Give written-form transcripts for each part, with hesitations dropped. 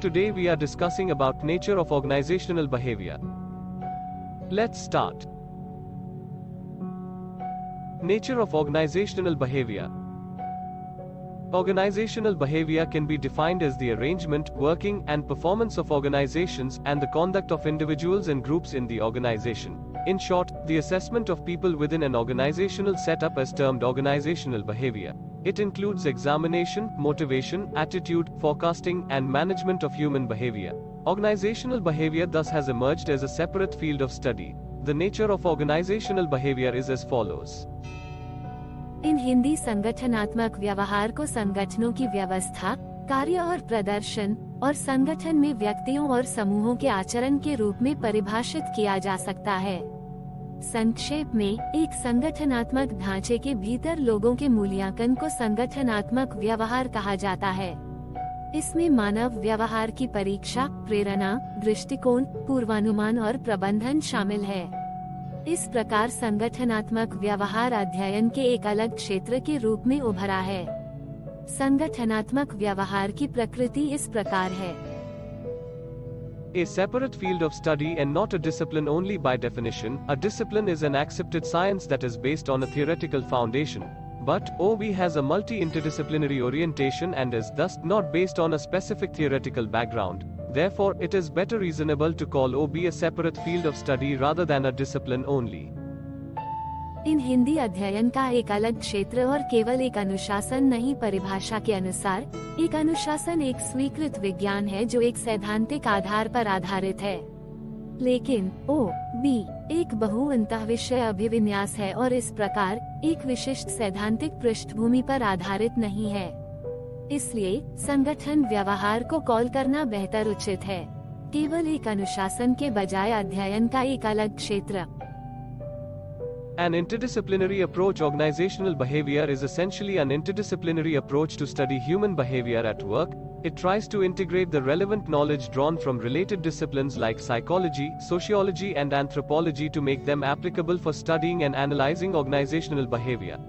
today we are discussing about nature of organizational behavior. Let's start. Nature of organizational behavior. Organizational behavior can be defined as the arrangement, working, and performance of organizations and the conduct of individuals and groups in the organization. In short, the assessment of people within an organizational setup is termed organizational behavior. It includes examination, motivation, attitude, forecasting, and management of human behavior. Organizational behavior thus has emerged as a separate field of study. The nature of organizational behavior is as follows. इन हिंदी संगठनात्मक व्यवहार को संगठनों की व्यवस्था, कार्य और प्रदर्शन और संगठन में व्यक्तियों और समूहों के आचरण के रूप में परिभाषित किया जा सकता है। संक्षेप में, एक संगठनात्मक ढांचे के भीतर लोगों के मूल्यांकन को संगठनात्मक व्यवहार कहा जाता है। इसमें मानव व्यवहार की परीक्षा, प्रेरणा, दृष्टिकोण, पूर्वानुमान और प्रबंधन शामिल है। इस प्रकार संगठनात्मक व्यवहार अध्ययन के एक अलग क्षेत्र के रूप में उभरा है। संगठनात्मक व्यवहार की प्रकृति इस प्रकार है। A separate field of study and not a discipline only by definition. A discipline is an accepted science that is based on a theoretical foundation. But OB has a multi-interdisciplinary orientation and is thus not based on a specific theoretical background. Therefore, it is better reasonable to call OB a separate field of study rather than a discipline only. इन हिंदी अध्ययन का एक अलग क्षेत्र और केवल एक अनुशासन नहीं। परिभाषा के अनुसार, एक अनुशासन एक स्वीकृत विज्ञान है जो एक सैद्धांतिक आधार पर आधारित है। लेकिन OB एक बहु अंतःविषय अभिविन्यास है और इस प्रकार एक विशिष्ट सैद्धांतिक पृष्ठभूमि पर आधारित नहीं है। इसलिए संगठन व्यवहार को कॉल करना बेहतर उचित है, केवल एक अनुशासन के बजाय अध्ययन का एक अलग क्षेत्र। An interdisciplinary approach. Organizational behavior is essentially an interdisciplinary approach to study human behavior at work. It tries to integrate the relevant knowledge drawn from related disciplines like psychology, sociology, and anthropology to make them applicable for studying and analyzing organizational behavior.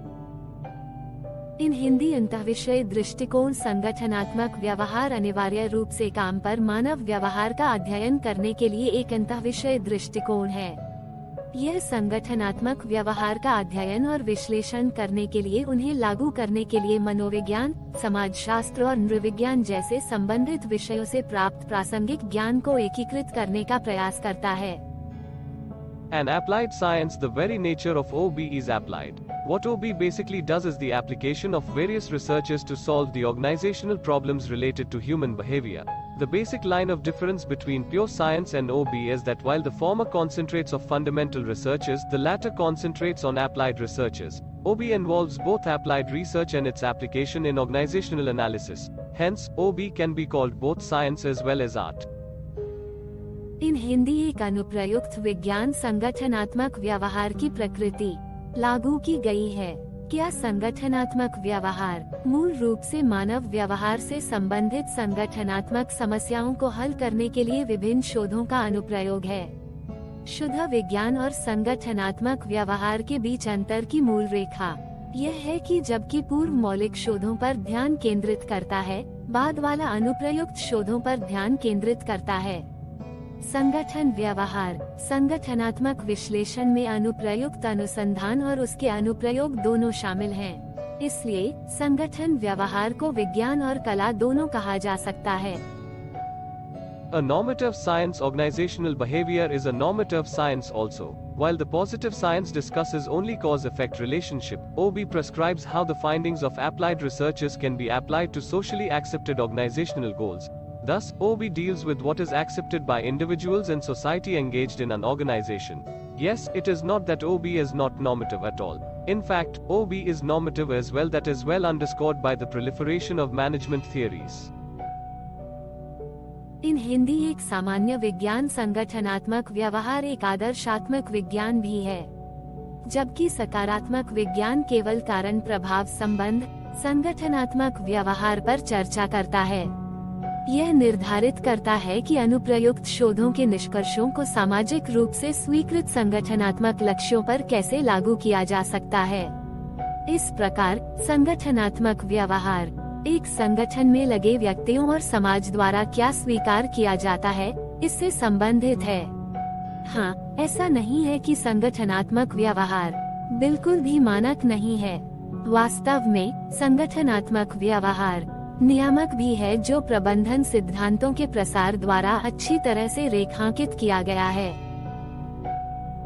इन हिंदी अंतःविषय दृष्टिकोण संगठनात्मक व्यवहार अनिवार्य रूप से काम पर मानव व्यवहार का अध्ययन करने के लिए एक अंतःविषय दृष्टिकोण है। यह संगठनात्मक व्यवहार का अध्ययन और विश्लेषण करने के लिए उन्हें लागू करने के लिए मनोविज्ञान, समाजशास्त्र और नृविज्ञान जैसे संबंधित विषयों से प्राप्त प्रासंगिक ज्ञान को एकीकृत करने का प्रयास करता है। An applied science. The very nature of OB is applied. What OB basically does is the application of various researches to solve the organizational problems related to human behavior. The basic line of difference between pure science and OB is that while the former concentrates on fundamental researches, the latter concentrates on applied researches. OB involves both applied research and its application in organizational analysis. Hence, OB can be called both science as well as art. इन हिंदी एक अनुप्रयुक्त विज्ञान संगठनात्मक व्यवहार की प्रकृति लागू की गई है। क्या संगठनात्मक व्यवहार मूल रूप से मानव व्यवहार से संबंधित संगठनात्मक समस्याओं को हल करने के लिए विभिन्न शोधों का अनुप्रयोग है। शुद्ध विज्ञान और संगठनात्मक व्यवहार के बीच अंतर की मूल रेखा यह है कि जबकि पूर्व मौलिक शोधों पर ध्यान केंद्रित करता है, बाद वाला अनुप्रयुक्त शोधों पर ध्यान केंद्रित करता है। संगठन व्यवहार संगठनात्मक विश्लेषण में अनुप्रयुक्त अनुसंधान और उसके अनुप्रयोग दोनों शामिल हैं। इसलिए संगठन व्यवहार को विज्ञान और कला दोनों कहा जा सकता है। A normative science. Organizational behavior is a normative science also. While the positive science discusses only cause-effect relationship, OB prescribes how the findings of applied researches can be applied to socially accepted organizational goals. Thus, OB deals with what is accepted by individuals and society engaged in an organization. Yes, it is not that OB is not normative at all. In fact, OB is normative as well. That is well underscored by the proliferation of management theories. इन हिंदी एक सामान्य विज्ञान संगठनात्मक व्यवहार एक आदर्शात्मक विज्ञान भी है, जबकि सकारात्मक विज्ञान केवल कारण प्रभाव संबंध संगठनात्मक व्यवहार पर चर्चा करता है। यह निर्धारित करता है कि अनुप्रयुक्त शोधों के निष्कर्षों को सामाजिक रूप से स्वीकृत संगठनात्मक लक्ष्यों पर कैसे लागू किया जा सकता है। इस प्रकार संगठनात्मक व्यवहार एक संगठन में लगे व्यक्तियों और समाज द्वारा क्या स्वीकार किया जाता है, इससे संबंधित है। हाँ, ऐसा नहीं है कि संगठनात्मक व्यवहार बिल्कुल भी मानक नहीं है। वास्तव में संगठनात्मक व्यवहार नियामक भी है, जो प्रबंधन सिद्धांतों के प्रसार द्वारा अच्छी तरह से रेखांकित किया गया है।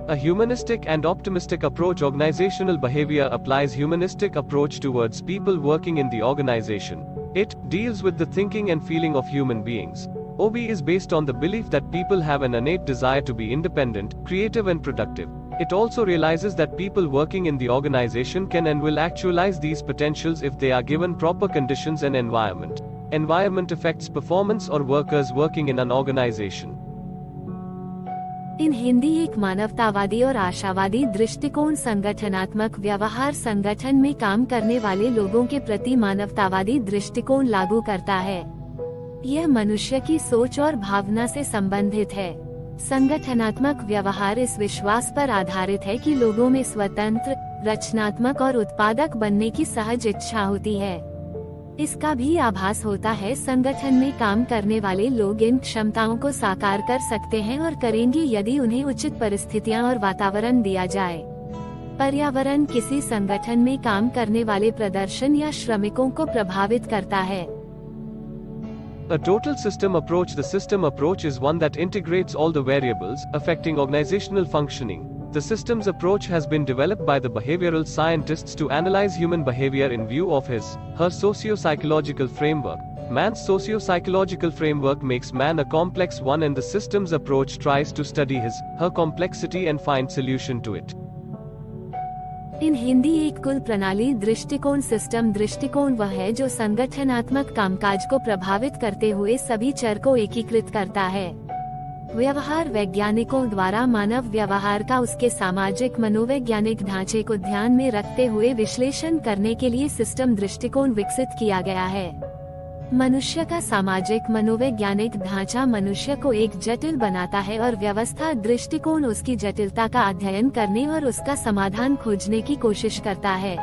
A humanistic and optimistic approach. Organizational behavior applies humanistic approach towards people working in the organization. It deals with the thinking and feeling of human beings. OB is based on the belief that people have an innate desire to be independent, creative and productive. It also realizes that people working in the organization can and will actualize these potentials if they are given proper conditions and environment. Environment affects performance or workers working in an organization. इन हिंदी एक मानवतावादी और आशावादी दृष्टिकोण संगठनात्मक व्यवहार संगठन में काम करने वाले लोगों के प्रति मानवतावादी दृष्टिकोण लागू करता है। यह मनुष्य की सोच और भावना से संबंधित है। संगठनात्मक व्यवहार इस विश्वास पर आधारित है कि लोगों में स्वतंत्र, रचनात्मक और उत्पादक बनने की सहज इच्छा होती है। इसका भी आभास होता है संगठन में काम करने वाले लोग इन क्षमताओं को साकार कर सकते हैं और करेंगे यदि उन्हें उचित परिस्थितियां और वातावरण दिया जाए। पर्यावरण किसी संगठन में काम करने वाले प्रदर्शन या श्रमिकों को प्रभावित करता है। A total system approach. The system approach is one that integrates all the variables affecting organizational functioning. The systems approach has been developed by the behavioral scientists to analyze human behavior in view of her socio-psychological framework. Man's socio-psychological framework makes man a complex one, and the systems approach tries to study her complexity and find solution to it. इन हिंदी एक कुल प्रणाली दृष्टिकोण system दृष्टिकोण वह है जो संगठनात्मक कामकाज को प्रभावित करते हुए सभी चर को एकीकृत करता है। व्यवहार वैज्ञानिकों द्वारा मानव व्यवहार का उसके सामाजिक मनोवैज्ञानिक ढांचे को ध्यान में रखते हुए विश्लेषण करने के लिए सिस्टम दृष्टिकोण विकसित किया गया है। मनुष्य का सामाजिक मनोवैज्ञानिक ढांचा मनुष्य को एक जटिल बनाता है और व्यवस्था दृष्टिकोण उसकी जटिलता का अध्ययन करने और उसका समाधान खोजने की कोशिश करता है।